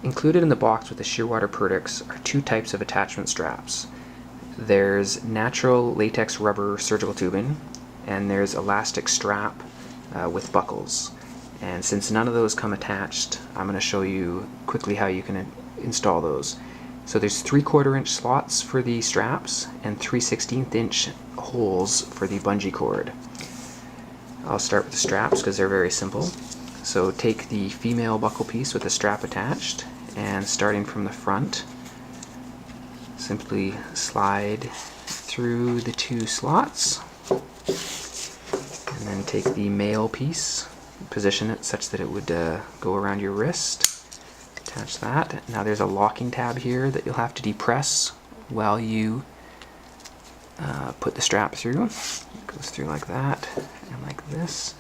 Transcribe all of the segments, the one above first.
Included in the box with the Shearwater Perdix are two types of attachment straps. There's natural latex rubber surgical tubing, and there's elastic strap with buckles. And since none of those come attached, I'm going to show you quickly how you can install those. So there's 3/4 inch slots for the straps and 3/16 inch holes for the bungee cord. I'll start with the straps because they're very simple. So take the female buckle piece with the strap attached, and starting from the front, simply slide through the two slots, and then take the male piece, position it such that it would go around your wrist, attach that. Now there's a locking tab here that you'll have to depress while you put the strap through. It goes through like that and like this.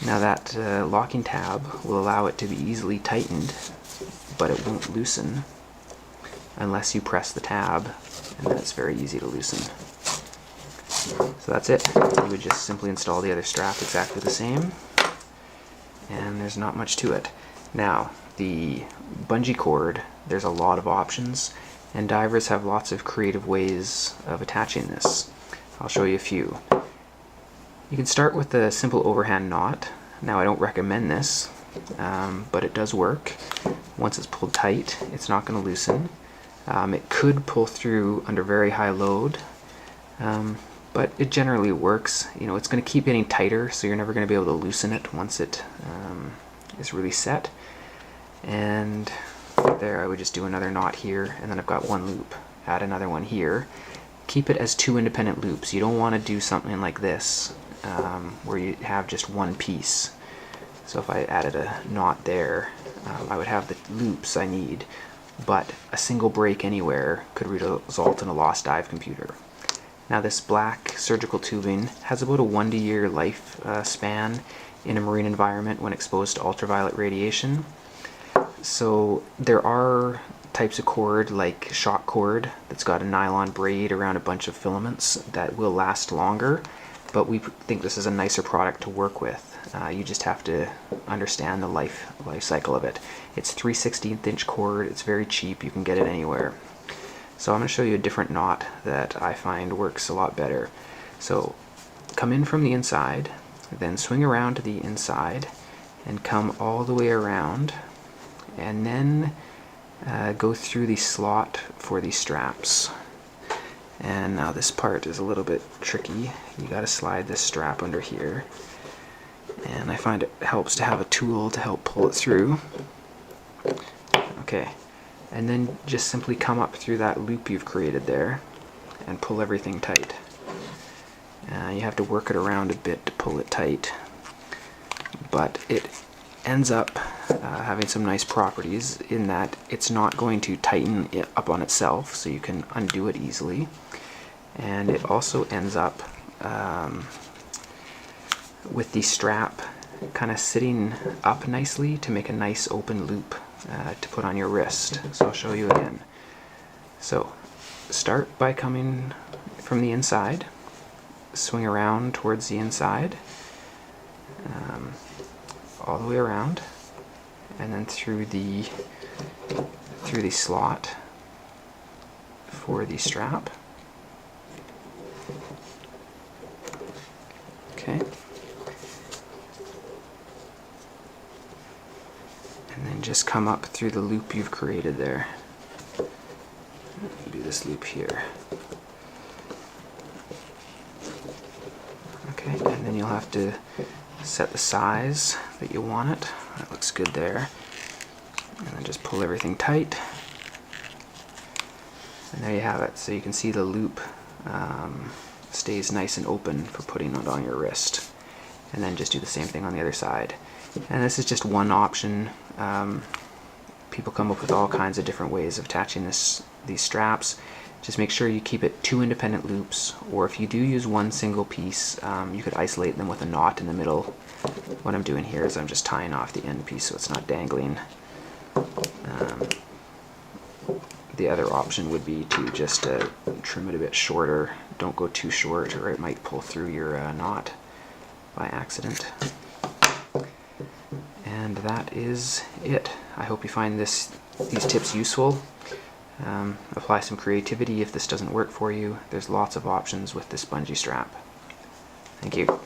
Now that locking tab will allow it to be easily tightened, but it won't loosen unless you press the tab, and then it's very easy to loosen. So that's it. You would just simply install the other strap exactly the same, and there's not much to it. Now, the bungee cord, there's a lot of options, and divers have lots of creative ways of attaching this. I'll show you a few. You can start with a simple overhand knot. Now I don't recommend this, but it does work. Once it's pulled tight, it's not going to loosen. It could pull through under very high load, but it generally works. You know, it's going to keep getting tighter, so you're never going to be able to loosen it once it is really set. And there, I would just do another knot here, and then I've got one loop. Add another one here. Keep it as two independent loops. You don't want to do something like this, where you have just one piece. So if I added a knot there, I would have the loops I need, but a single break anywhere could result in a lost dive computer. Now this black surgical tubing has about a 1 year life span in a marine environment when exposed to ultraviolet radiation. So there are types of cord like shock cord that's got a nylon braid around a bunch of filaments that will last longer, but we think this is a nicer product to work with. You just have to understand the life cycle of it. It's 3/16 inch cord, it's very cheap, you can get it anywhere. So I'm going to show you a different knot that I find works a lot better. So come in from the inside, then swing around to the inside, and come all the way around, and then go through the slot for the straps. And now this part is a little bit tricky. You got to slide this strap under here, and I find it helps to have a tool to help pull it through. Okay, and then just simply come up through that loop you've created there and pull everything tight. You have to work it around a bit to pull it tight, but it ends up having some nice properties in that it's not going to tighten it up on itself, so you can undo it easily, and it also ends up with the strap kind of sitting up nicely to make a nice open loop to put on your wrist. So I'll show you again. So start by coming from the inside, swing around towards the inside, all the way around, and then through the slot for the strap. Okay. And then just come up through the loop you've created there. Do this loop here. Okay, and then you'll have to set the size that you want it. That looks good there. And then just pull everything tight. And there you have it. So you can see the loop stays nice and open for putting it on your wrist. And then just do the same thing on the other side. And this is just one option. People come up with all kinds of different ways of attaching these straps. Just make sure you keep it two independent loops, or if you do use one single piece, you could isolate them with a knot in the middle. What I'm doing here is I'm just tying off the end piece so it's not dangling. The other option would be to just trim it a bit shorter. Don't go too short, or it might pull through your knot by accident. And And that is it. I hope you find these tips useful. Apply some creativity if this doesn't work for you. There's lots of options with this bungee strap. Thank you.